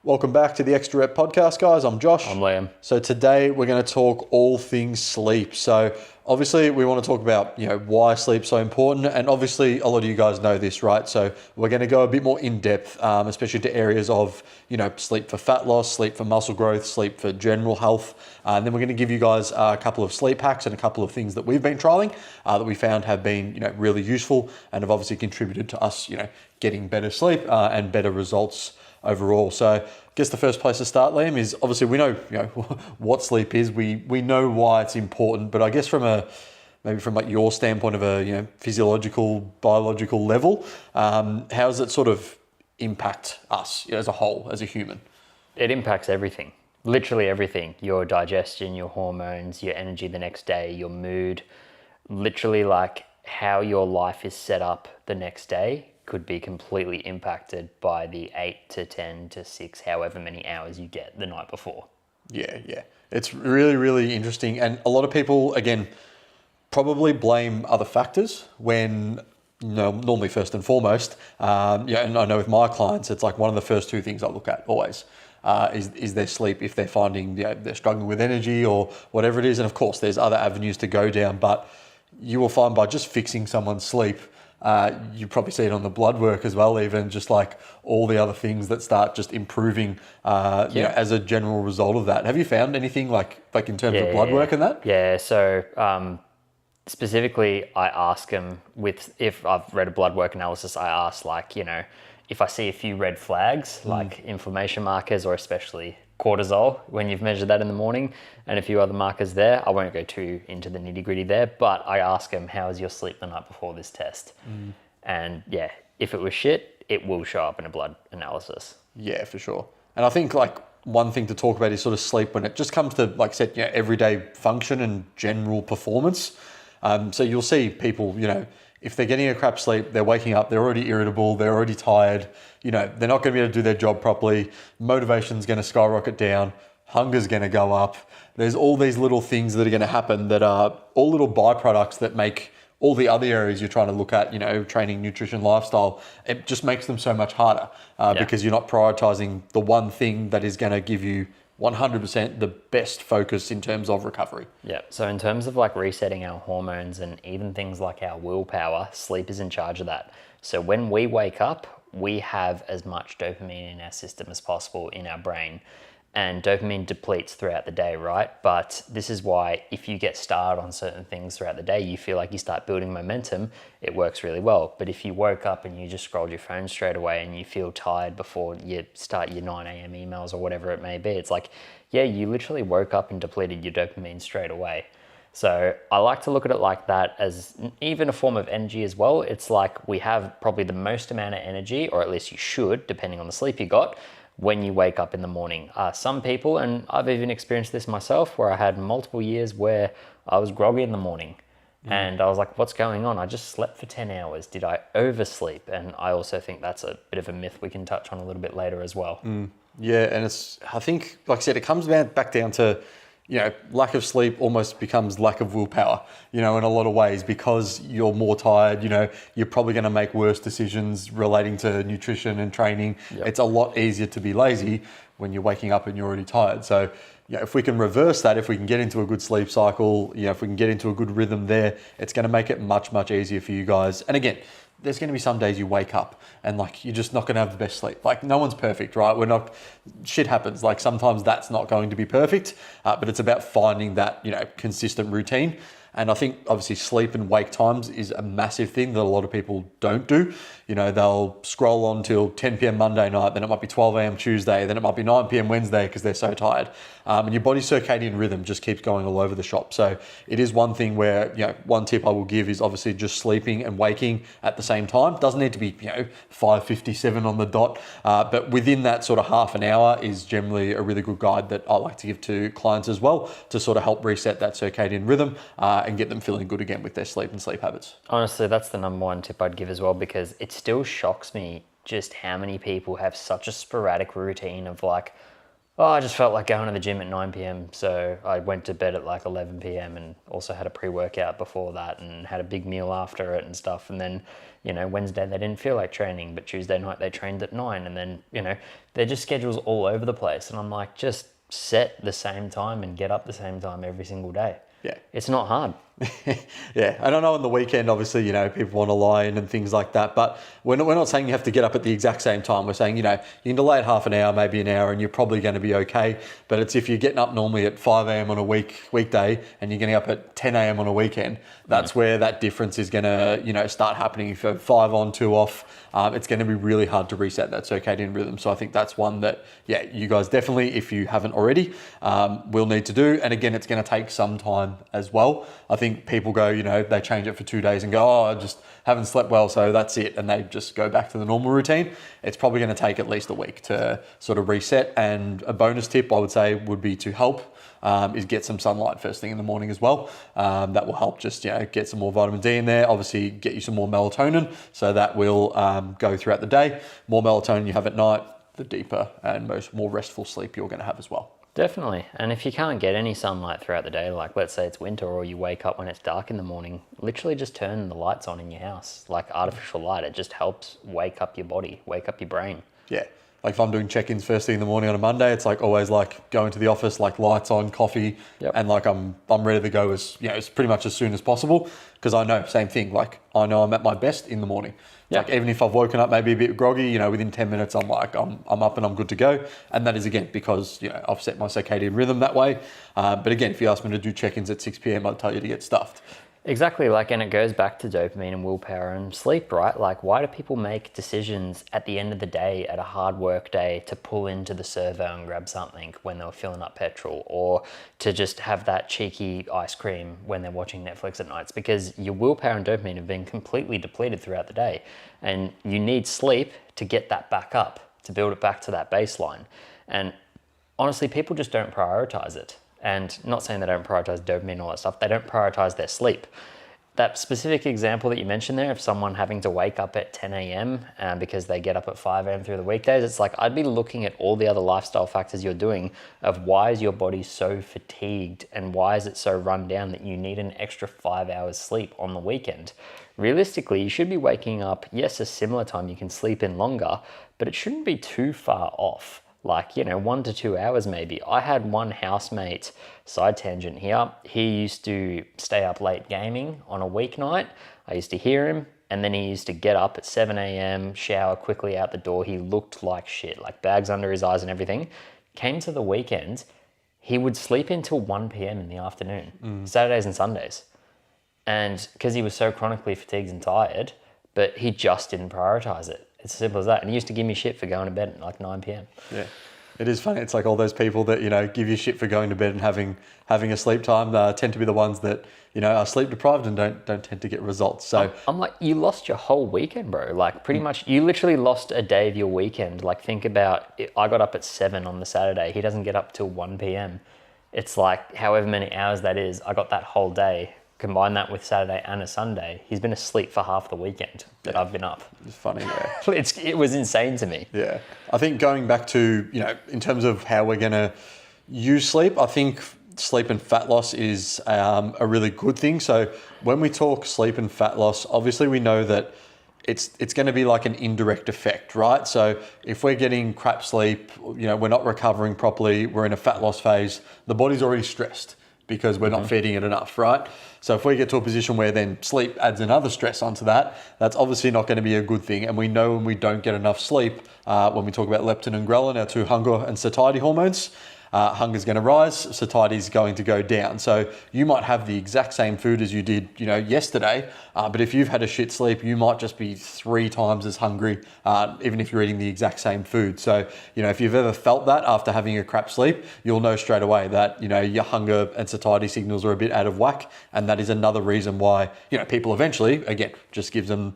Welcome back to the Extra Rep podcast, guys. I'm Josh. I'm Liam. So today we're going to talk all things sleep. So obviously we want to talk about, why sleep's so important. And obviously a lot of you guys know this, right? So we're going to go a bit more in depth, especially to areas of, sleep for fat loss, sleep for muscle growth, sleep for general health. And then we're going to give you guys a couple of sleep hacks and a couple of things that we've been trialing that we found have been, really useful and have obviously contributed to us, getting better sleep and better results overall. So I guess the first place to start, Liam, is obviously we know, what sleep is. We know why it's important, but I guess from like your standpoint of a physiological, biological level, how does it sort of impact us as a whole, as a human? It impacts everything, literally everything. Your digestion, your hormones, your energy the next day, your mood, literally like how your life is set up the next day could be completely impacted by the 8 to 10 to 6, however many hours you get the night before. Yeah. It's really, really interesting. And a lot of people, again, probably blame other factors when, normally first and foremost, and I know with my clients, it's like one of the first two things I look at always. Is their sleep, if they're finding they're struggling with energy or whatever it is. And of course, there's other avenues to go down, but you will find by just fixing someone's sleep, you probably see it on the blood work as well, even just like all the other things that start just improving, as a general result of that. Have you found anything like in terms of blood work and that? Yeah, so specifically I ask them if I've read a blood work analysis, I ask if I see a few red flags, like inflammation markers or especially cortisol, when you've measured that in the morning, and a few other markers there. I won't go too into the nitty gritty there, but I ask them, how was your sleep the night before this test? And yeah, if it was shit, it will show up in a blood analysis. Yeah, for sure. And I think like one thing to talk about is sort of sleep when it just comes to, like I said, everyday function and general performance. So you'll see people, if they're getting a crap sleep, they're waking up, they're already irritable, they're already tired, they're not going to be able to do their job properly. Motivation's going to skyrocket down. Hunger's going to go up. There's all these little things that are going to happen that are all little byproducts that make all the other areas you're trying to look at, training, nutrition, lifestyle, it just makes them so much harder because you're not prioritizing the one thing that is going to give you 100% the best focus in terms of recovery. Yeah. So in terms of like resetting our hormones and even things like our willpower, sleep is in charge of that. So when we wake up, we have as much dopamine in our system as possible in our brain. And dopamine depletes throughout the day, right? But this is why if you get started on certain things throughout the day, you feel like you start building momentum, it works really well. But if you woke up and you just scrolled your phone straight away and you feel tired before you start your 9 a.m. emails or whatever it may be, it's like, yeah, you literally woke up and depleted your dopamine straight away. So I like to look at it like that as even a form of energy as well. It's like we have probably the most amount of energy, or at least you should, depending on the sleep you got, when you wake up in the morning. Some people, and I've even experienced this myself, where I had multiple years where I was groggy in the morning and I was like, what's going on? I just slept for 10 hours. Did I oversleep? And I also think that's a bit of a myth we can touch on a little bit later as well. Yeah, and I think, like I said, it comes back down to, lack of sleep almost becomes lack of willpower, in a lot of ways, because you're more tired, you're probably going to make worse decisions relating to nutrition and training. Yep. It's a lot easier to be lazy when you're waking up and you're already tired. So, if we can reverse that, if we can get into a good sleep cycle, if we can get into a good rhythm there, it's going to make it much, much easier for you guys. And again, there's going to be some days you wake up and like you're just not going to have the best sleep. Like no one's perfect, right? Shit happens. Like sometimes that's not going to be perfect, but it's about finding that, consistent routine. And I think obviously sleep and wake times is a massive thing that a lot of people don't do. They'll scroll on till 10 p.m. Monday night, then it might be 12 a.m. Tuesday, then it might be 9 p.m. Wednesday because they're so tired. And your body's circadian rhythm just keeps going all over the shop. So it is one thing where, one tip I will give is obviously just sleeping and waking at the same time. Doesn't need to be, 5:57 on the dot, but within that sort of half an hour is generally a really good guide that I like to give to clients as well to sort of help reset that circadian rhythm and get them feeling good again with their sleep and sleep habits. Honestly, that's the number one tip I'd give as well, because it still shocks me just how many people have such a sporadic routine of like, Oh, I just felt like going to the gym at 9 p.m. So I went to bed at like 11 p.m. and also had a pre-workout before that and had a big meal after it and stuff. And then, Wednesday they didn't feel like training, but Tuesday night they trained at 9. And then, they're just schedules all over the place. And I'm like, just set the same time and get up the same time every single day. Yeah. It's not hard. Yeah, and I know on the weekend, obviously, people want to lie in and things like that, but we're not saying you have to get up at the exact same time. We're saying, you can delay it half an hour, maybe an hour, and you're probably going to be okay. But it's if you're getting up normally at 5 a.m. on a weekday and you're getting up at 10 a.m. on a weekend, that's where that difference is going to, start happening. If you're 5 on, 2 off, it's going to be really hard to reset that circadian rhythm. So I think that's one that, you guys definitely, if you haven't already, will need to do. And again, it's going to take some time as well. I think people go, they change it for 2 days and go, oh, I just haven't slept well, so that's it. And they just go back to the normal routine. It's probably going to take at least a week to sort of reset. And a bonus tip I would say would be to help is get some sunlight first thing in the morning as well. That will help just, get some more vitamin D in there. Obviously get you some more melatonin. So that will go throughout the day. More melatonin you have at night, the deeper and more restful sleep you're going to have as well. Definitely. And if you can't get any sunlight throughout the day, like let's say it's winter or you wake up when it's dark in the morning, literally just turn the lights on in your house, like artificial light. It just helps wake up your body, wake up your brain. Yeah. Like if I'm doing check-ins first thing in the morning on a Monday, it's like always like going to the office, like lights on, coffee, and like I'm ready to go as pretty much as soon as possible, because I know same thing. Like I know I'm at my best in the morning. Like even if I've woken up maybe a bit groggy, within 10 minutes I'm like I'm up and I'm good to go. And that is again because I've set my circadian rhythm that way. But again, if you ask me to do check-ins at 6 p.m, I'd tell you to get stuffed. Exactly, and it goes back to dopamine and willpower and sleep, right? Like, why do people make decisions at the end of the day, at a hard work day, to pull into the servo and grab something when they were filling up petrol, or to just have that cheeky ice cream when they're watching Netflix at nights? Because your willpower and dopamine have been completely depleted throughout the day, and you need sleep to get that back up, to build it back to that baseline. And honestly, people just don't prioritize it. And not saying they don't prioritize dopamine and all that stuff, they don't prioritize their sleep. That specific example that you mentioned there of someone having to wake up at 10 a.m. Because they get up at 5 a.m. through the weekdays, it's like I'd be looking at all the other lifestyle factors you're doing of why is your body so fatigued and why is it so run down that you need an extra 5 hours sleep on the weekend. Realistically, you should be waking up, yes, a similar time, you can sleep in longer, but it shouldn't be too far off. Like, 1 to 2 hours maybe. I had one housemate, side tangent here, he used to stay up late gaming on a weeknight. I used to hear him, and then he used to get up at 7 a.m, shower quickly out the door. He looked like shit, like bags under his eyes and everything. Came to the weekend, he would sleep until 1 p.m. in the afternoon, Saturdays and Sundays. And because he was so chronically fatigued and tired, but he just didn't prioritize it. It's as simple as that. And he used to give me shit for going to bed at like 9 p.m. Yeah. It is funny. It's like all those people that, give you shit for going to bed and having a sleep time tend to be the ones that, are sleep deprived and don't tend to get results. So I'm like, you lost your whole weekend, bro. Like pretty much you literally lost a day of your weekend. Like think about it. I got up at 7 on the Saturday. He doesn't get up till 1 p.m. It's like however many hours that is, I got that whole day. Combine that with Saturday and a Sunday, he's been asleep for half the weekend that I've been up. It's funny, yeah. It was insane to me. Yeah. I think going back to, in terms of how we're going to use sleep, I think sleep and fat loss is a really good thing. So when we talk sleep and fat loss, obviously we know that it's going to be like an indirect effect, right? So if we're getting crap sleep, we're not recovering properly, we're in a fat loss phase, the body's already stressed because we're not feeding it enough, right? So if we get to a position where then sleep adds another stress onto that, that's obviously not going to be a good thing. And we know when we don't get enough sleep, when we talk about leptin and ghrelin, our two hunger and satiety hormones, hunger's going to rise, satiety is going to go down. So you might have the exact same food as you did, yesterday, but if you've had a shit sleep, you might just be 3 times as hungry, even if you're eating the exact same food. So, if you've ever felt that after having a crap sleep, you'll know straight away that, your hunger and satiety signals are a bit out of whack. And that is another reason why, people eventually, again, just gives them,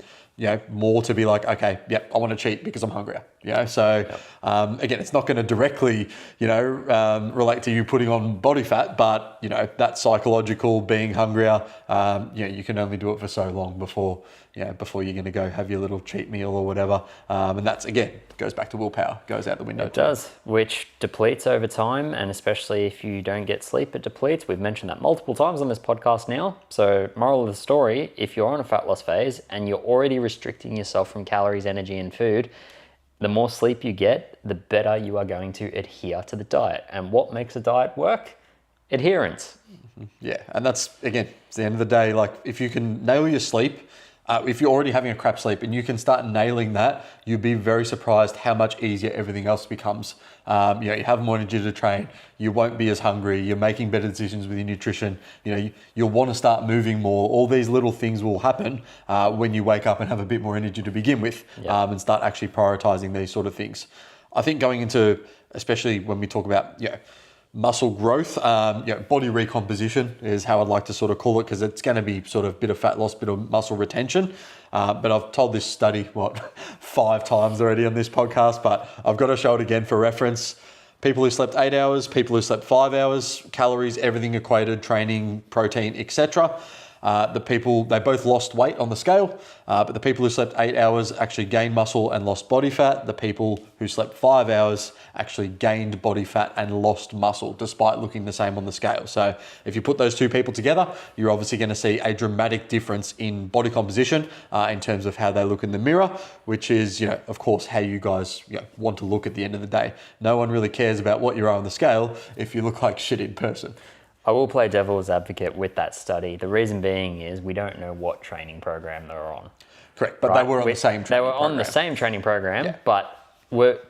more to be like, okay, yep, I want to cheat because I'm hungrier. So again, it's not going to directly, relate to you putting on body fat, but, that psychological being hungrier, you can only do it for so long before you're going to go have your little cheat meal or whatever. And that's, again, goes back to willpower, goes out the window. It does, which depletes over time, and especially if you don't get sleep, it depletes. We've mentioned that multiple times on this podcast now. So moral of the story, if you're on a fat loss phase and you're already restricting yourself from calories, energy, and food, the more sleep you get, the better you are going to adhere to the diet. And what makes a diet work? Adherence. Yeah, and that's, again, it's the end of the day, like if you can nail your sleep, if you're already having a crap sleep and you can start nailing that, you'll be very surprised how much easier everything else becomes. You have more energy to train, you won't be as hungry, you're making better decisions with your nutrition, you'll want to start moving more. All these little things will happen when you wake up and have a bit more energy to begin with, and start actually prioritizing these sort of things. I think going into, especially when we talk about, muscle growth, body recomposition is how I'd like to sort of call it, because it's going to be sort of bit of fat loss, bit of muscle retention. But I've told this study, 5 times already on this podcast, but I've got to show it again for reference. People who slept 8 hours, people who slept 5 hours, calories, everything equated, training, protein, etc. They both lost weight on the scale, but the people who slept 8 hours actually gained muscle and lost body fat. The people who slept 5 hours actually gained body fat and lost muscle, despite looking the same on the scale. So if you put those two people together, you're obviously going to see a dramatic difference in body composition in terms of how they look in the mirror, which is, of course, how you guys want to look at the end of the day. No one really cares about what you are on the scale if you look like shit in person. I will play devil's advocate with that study. The reason being is we don't know what training program they're on. Correct, but they were on the same training program. They were on the same training program, but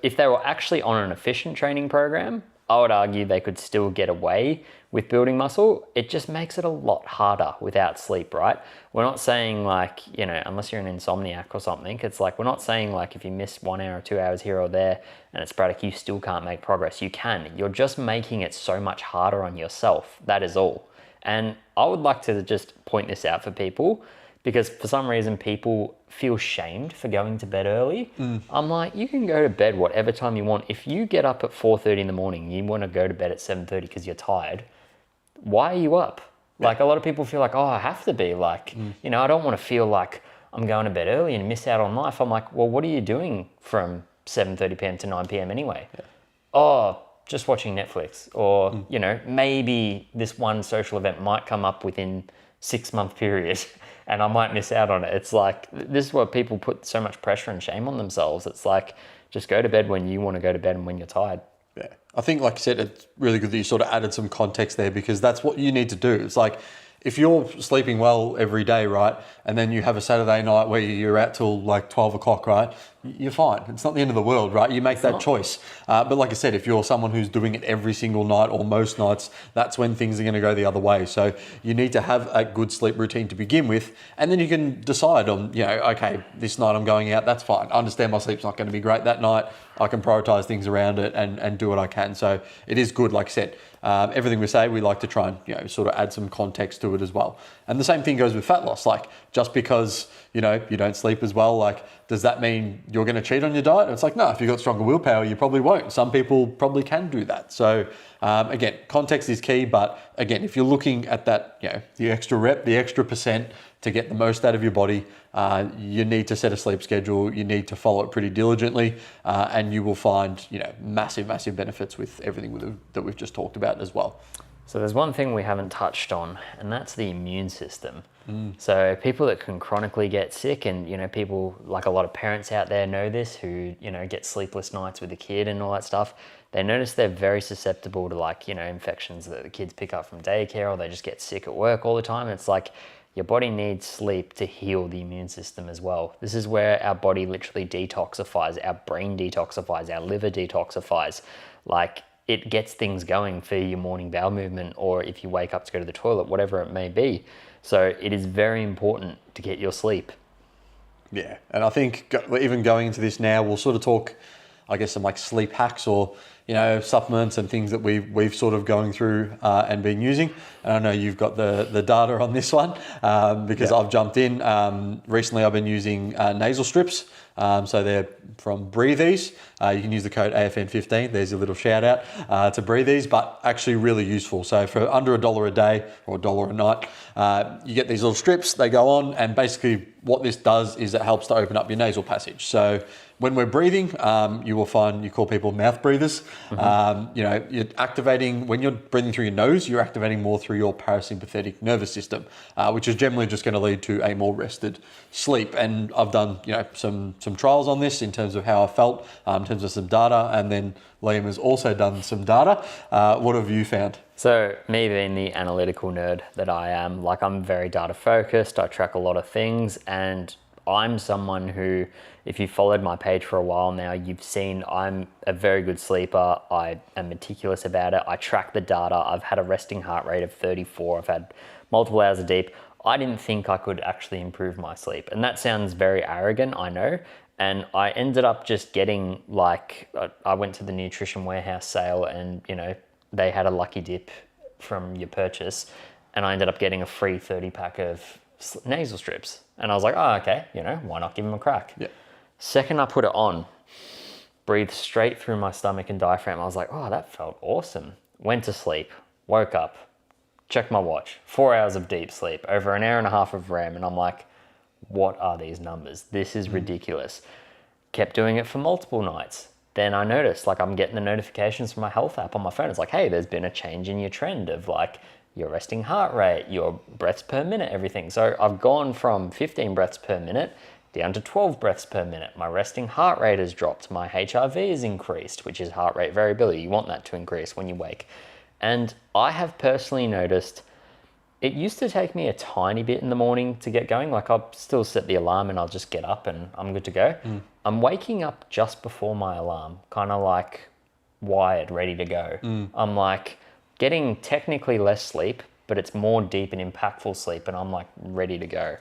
if they were actually on an efficient training program, I would argue they could still get away with building muscle. It just makes it a lot harder without sleep, right? We're not saying unless you're an insomniac or something, it's like, we're not saying like if you miss 1 hour or 2 hours here or there and it's sporadic, you still can't make progress. You can. You're just making it so much harder on yourself. That is all. And I would like to just point this out for people, because for some reason people feel shamed for going to bed early. I'm like, you can go to bed whatever time you want. If you get up at 4:30 in the morning, you want to go to bed at 7:30 because you're tired, why are you up? Like, a lot of people feel like, I have to be like, I don't want to feel like I'm going to bed early and miss out on life. I'm like, well, what are you doing from 7:30 p.m. to 9 p.m. anyway? Just watching Netflix, or, maybe this one social event might come up within 6-month period and I might miss out on it. It's like, this is where people put so much pressure and shame on themselves. It's like, just go to bed when you want to go to bed and when you're tired. Yeah, I think, like I said, it's really good that you sort of added some context there, because that's what you need to do. It's like, if you're sleeping well every day, right, and then you have a Saturday night where you're out till like 12 o'clock, right, you're fine. It's not the end of the world, right? You make that choice. But like I said, if you're someone who's doing it every single night or most nights, that's when things are going to go the other way. So you need to have a good sleep routine to begin with, and then you can decide on, okay, this night I'm going out, that's fine. I understand my sleep's not going to be great that night. I can prioritize things around it and do what I can. So it is good, like I said. Everything we say, we like to try and sort of add some context to it as well. And the same thing goes with fat loss. Like, just because you don't sleep as well, like, does that mean you're going to cheat on your diet? It's like, no. If you've got stronger willpower, you probably won't. Some people probably can do that. So again, context is key. But again, if you're looking at that, the extra rep, the extra percent to get the most out of your body, you need to set a sleep schedule. You need to follow it pretty diligently, and you will find massive benefits with everything that we've just talked about as well. So there's one thing we haven't touched on, and that's the immune system. So people that can chronically get sick, and people, like a lot of parents out there know this, who get sleepless nights with a kid and all that stuff. They notice they're very susceptible to infections that the kids pick up from daycare, or they just get sick at work all the time. It's like, your body needs sleep to heal the immune system as well. This is where our body literally detoxifies, our brain detoxifies, our liver detoxifies. Like, it gets things going for your morning bowel movement, or if you wake up to go to the toilet, whatever it may be. So it is very important to get your sleep. Yeah, and I think even going into this now, we'll sort of talk, I guess, some like sleep hacks, or supplements and things that we've sort of going through and been using. And I know you've got the data on this one because I've jumped in. Recently, I've been using nasal strips. So they're from Breathe Ease. You can use the code AFN15. There's a little shout out to Breathe Ease, but actually really useful. So for under $1 a day or $1 a night, you get these little strips. They go on, and basically what this does is it helps to open up your nasal passage. So when we're breathing, you will find you call people mouth breathers. You're activating, when you're breathing through your nose, you're activating more through your parasympathetic nervous system, which is generally just going to lead to a more rested sleep. And I've done some trials on this in terms of how I felt, in terms of some data, and then Liam has also done some data. What have you found? So me being the analytical nerd that I am, I'm very data focused. I track a lot of things, and I'm someone who, if you followed my page for a while now, you've seen I'm a very good sleeper. I am meticulous about it. I track the data. I've had a resting heart rate of 34. I've had multiple hours of deep. I didn't think I could actually improve my sleep. And that sounds very arrogant, I know. And I ended up just getting I went to the Nutrition Warehouse sale, and they had a lucky dip from your purchase, and I ended up getting a free 30 pack of nasal strips. And I was like, oh, okay, why not give them a crack? Yeah. Second I put it on, breathed straight through my stomach and diaphragm. I was like, oh, that felt awesome. Went to sleep, woke up, checked my watch, 4 hours of deep sleep, over an hour and a half of REM. And I'm like, what are these numbers? This is ridiculous. Kept doing it for multiple nights. Then I noticed, I'm getting the notifications from my health app on my phone. It's like, hey, there's been a change in your trend of your resting heart rate, your breaths per minute, everything. So I've gone from 15 breaths per minute down to 12 breaths per minute. My resting heart rate has dropped. My HRV has increased, which is heart rate variability. You want that to increase when you wake. And I have personally noticed it used to take me a tiny bit in the morning to get going. I'll still set the alarm and I'll just get up and I'm good to go. I'm waking up just before my alarm, kind of wired, ready to go. I'm getting technically less sleep, but it's more deep and impactful sleep, and I'm ready to go.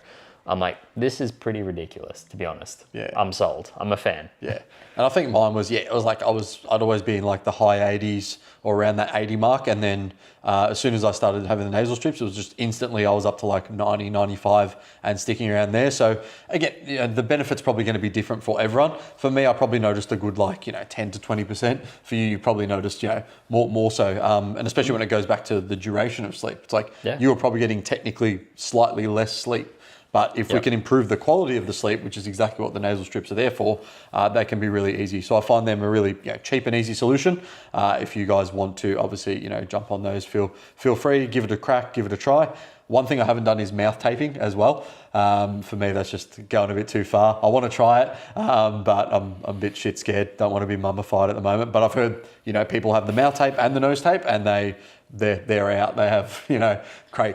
I'm this is pretty ridiculous, to be honest. Yeah. I'm sold. I'm a fan. Yeah. And I think mine was, it was I'd always be in the high 80s or around that 80 mark. And then as soon as I started having the nasal strips, it was just instantly I was up to 90, 95 and sticking around there. So again, the benefit's probably going to be different for everyone. For me, I probably noticed a good 10 to 20%. For you probably noticed, more so. And especially when it goes back to the duration of sleep. It's you were probably getting technically slightly less sleep. But if we can improve the quality of the sleep, which is exactly what the nasal strips are there for, that can be really easy. So I find them a really cheap and easy solution. If you guys want to, obviously, jump on those, feel free, give it a crack, give it a try. One thing I haven't done is mouth taping as well. For me, that's just going a bit too far. I want to try it, but I'm a bit shit scared. Don't want to be mummified at the moment. But I've heard, people have the mouth tape and the nose tape, and they're out. They have,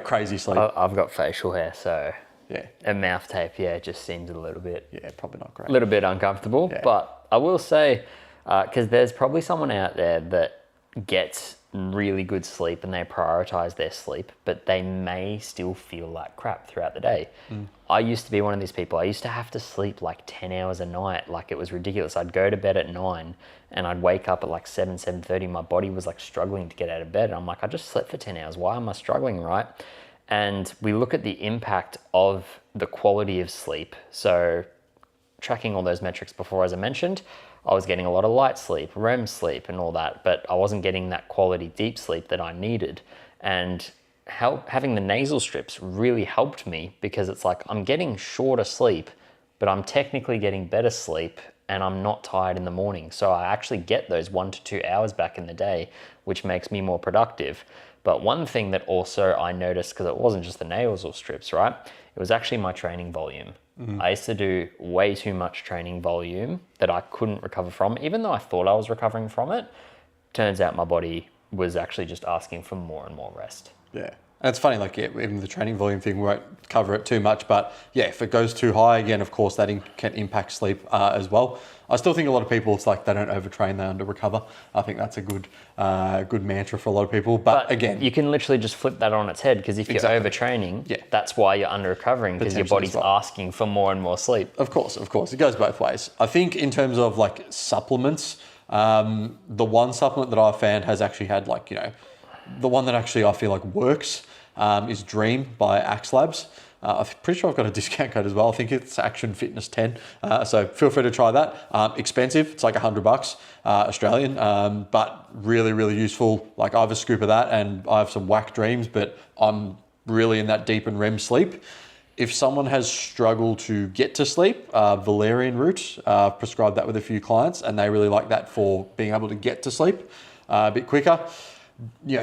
crazy sleep. I've got facial hair, so... Yeah. A mouth tape, it just seems a little bit... Yeah, probably not great. A little bit uncomfortable. Yeah. But I will say, because there's probably someone out there that gets really good sleep and they prioritize their sleep, but they may still feel like crap throughout the day. I used to be one of these people. I used to have to sleep 10 hours a night. It was ridiculous. I'd go to bed at 9 and I'd wake up at 7:30. My body was struggling to get out of bed. And I'm I just slept for 10 hours. Why am I struggling, right? And we look at the impact of the quality of sleep. So tracking all those metrics before, as I mentioned, I was getting a lot of light sleep, REM sleep and all that, but I wasn't getting that quality deep sleep that I needed. And having the nasal strips really helped me, because it's I'm getting shorter sleep, but I'm technically getting better sleep and I'm not tired in the morning. So I actually get those 1 to 2 hours back in the day, which makes me more productive. But one thing that also I noticed, because it wasn't just the nasal strips, right? It was actually my training volume. I used to do way too much training volume that I couldn't recover from, even though I thought I was recovering from it. Turns out my body was actually just asking for more and more rest. Yeah. And it's funny, even the training volume thing, we won't cover it too much, but if it goes too high, again, of course, that can impact sleep as well. I still think a lot of people, it's they don't overtrain, they under-recover. I think that's a good mantra for a lot of people. But again... You can literally just flip that on its head, because if you're overtraining, that's why you're under-recovering, because your body's asking for more and more sleep. Of course. It goes both ways. I think in terms of supplements, The one supplement that I've found has actually had like, the one that actually I feel like works is Dream by Axe Labs. I'm pretty sure I've got a discount code as well. I think it's Action Fitness 10. So feel free to try that. Expensive. It's like $100 Australian, but really, really useful. Like I have a scoop of that and I have some whack dreams, but I'm really in that deep and REM sleep. If someone has struggled to get to sleep, valerian root, prescribed that with a few clients and they really like that for being able to get to sleep a bit quicker.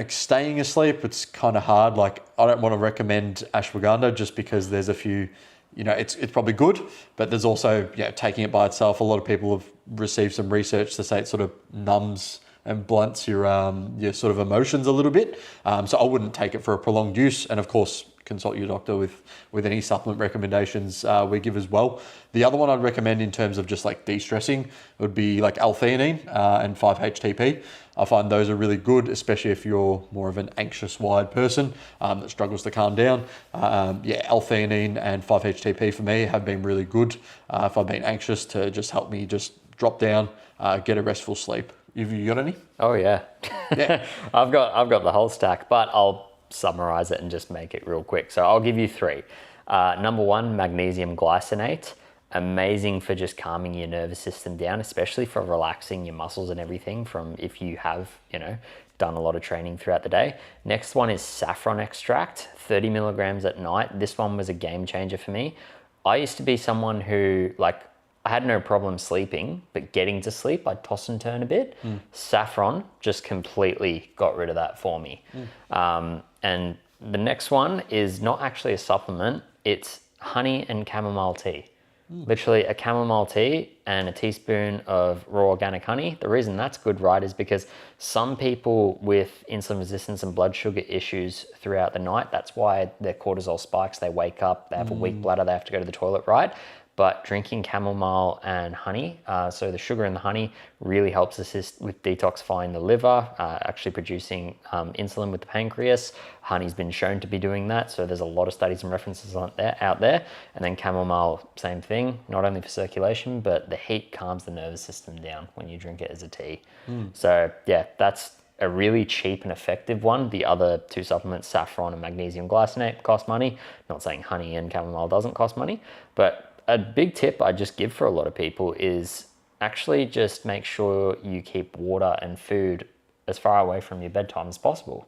Staying asleep, it's kind of hard. Like I don't want to recommend ashwagandha just because there's a few, it's probably good, but there's also, taking it by itself. A lot of people have received some research to say it sort of numbs and blunts your sort of emotions a little bit. So I wouldn't take it for a prolonged use. And of course, consult your doctor with any supplement recommendations we give as well. The other one I'd recommend in terms of just like de-stressing would be like L-theanine and 5-HTP. I find those are really good, especially if you're more of an anxious wired person that struggles to calm down. L-theanine and 5-HTP for me have been really good if I've been anxious to just help me just drop down, get a restful sleep. Have you got any? Oh yeah. Yeah. I've got the whole stack, but I'll summarize it and just make it real quick. So I'll give you 3. Number 1, magnesium glycinate. Amazing for just calming your nervous system down, especially for relaxing your muscles and everything from if you have, done a lot of training throughout the day. Next one is saffron extract, 30 milligrams at night. This one was a game changer for me. I used to be someone who I had no problem sleeping, but getting to sleep, I'd toss and turn a bit. Saffron just completely got rid of that for me. And the next one is not actually a supplement, it's honey and chamomile tea. Literally a chamomile tea and a teaspoon of raw organic honey. The reason that's good, right, is because some people with insulin resistance and blood sugar issues throughout the night, that's why their cortisol spikes, they wake up, they have a weak bladder, they have to go to the toilet, right? But drinking chamomile and honey, so the sugar in the honey really helps assist with detoxifying the liver, actually producing insulin with the pancreas. Honey's been shown to be doing that, so there's a lot of studies and references out there. And then chamomile, same thing, not only for circulation, but the heat calms the nervous system down when you drink it as a tea. So yeah, that's a really cheap and effective one. The other 2 supplements, saffron and magnesium glycinate, cost money. Not saying honey and chamomile doesn't cost money, but a big tip I just give for a lot of people is actually just make sure you keep water and food as far away from your bedtime as possible.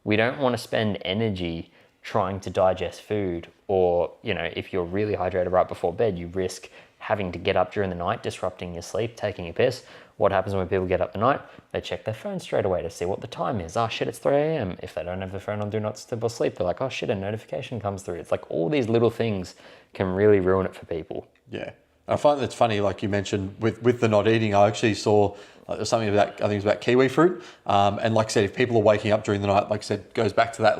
We don't want to spend energy trying to digest food, or, if you're really hydrated right before bed, you risk having to get up during the night, disrupting your sleep, taking a piss. What happens when people get up at night? They check their phone straight away to see what the time is. Oh shit, it's 3 a.m. If they don't have their phone on do not disturb or sleep, they're like, oh shit, a notification comes through. It's like all these little things can really ruin it for people. Yeah. I find that's funny, like you mentioned, with the not eating, I actually saw there's something about, I think it's about kiwi fruit. And like I said, if people are waking up during the night, like I said, goes back to that,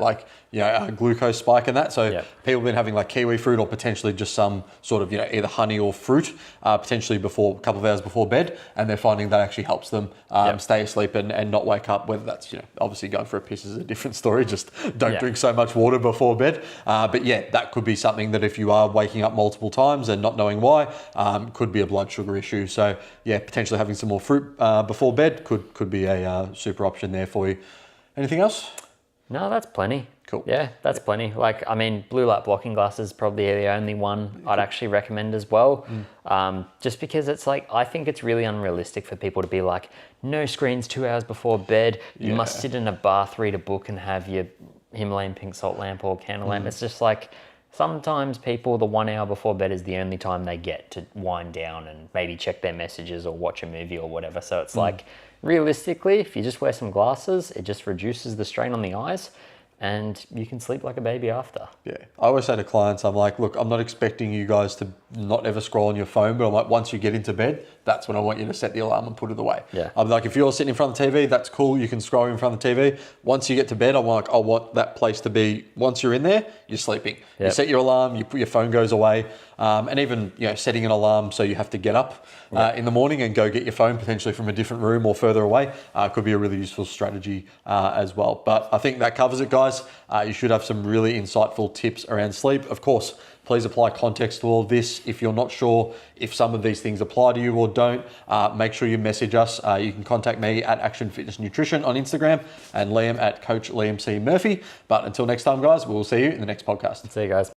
glucose spike and that. So people have been having like kiwi fruit or potentially just some sort of, either honey or fruit, potentially before a couple of hours before bed. And they're finding that actually helps them stay asleep and not wake up, whether that's, obviously going for a piss is a different story. Just don't drink so much water before bed. But yeah, that could be something that if you are waking up multiple times and not knowing why, could be a blood sugar issue. So yeah, potentially having some more fruit before bed could be a super option there for you. Anything else? No, that's plenty. Cool. Yeah, that's plenty. Blue light blocking glasses is probably the only one I'd actually recommend as well. Just because it's I think it's really unrealistic for people to be like, no screens 2 hours before bed. You must sit in a bath, read a book and have your Himalayan pink salt lamp or candle lamp. It's just sometimes people, the 1 hour before bed is the only time they get to wind down and maybe check their messages or watch a movie or whatever. So it's realistically, if you just wear some glasses, it just reduces the strain on the eyes and you can sleep like a baby after. Yeah. I always say to clients, I'm like, look, I'm not expecting you guys to not ever scroll on your phone, but I'm like, once you get into bed, that's when I want you to set the alarm and put it away. Yeah. I'm like, if you're sitting in front of the TV, that's cool. You can scroll in front of the TV. Once you get to bed, I'm like, I want that place to be, once you're in there, you're sleeping. Yep. You set your alarm, your phone goes away. and even setting an alarm so you have to get up in the morning and go get your phone potentially from a different room or further away could be a really useful strategy as well. But I think that covers it, guys. You should have some really insightful tips around sleep. Of course, please apply context to all of this. If you're not sure if some of these things apply to you or don't, make sure you message us. You can contact me at Action Fitness Nutrition on Instagram and Liam at Coach Liam C. Murphy. But until next time, guys, we'll see you in the next podcast. See you guys.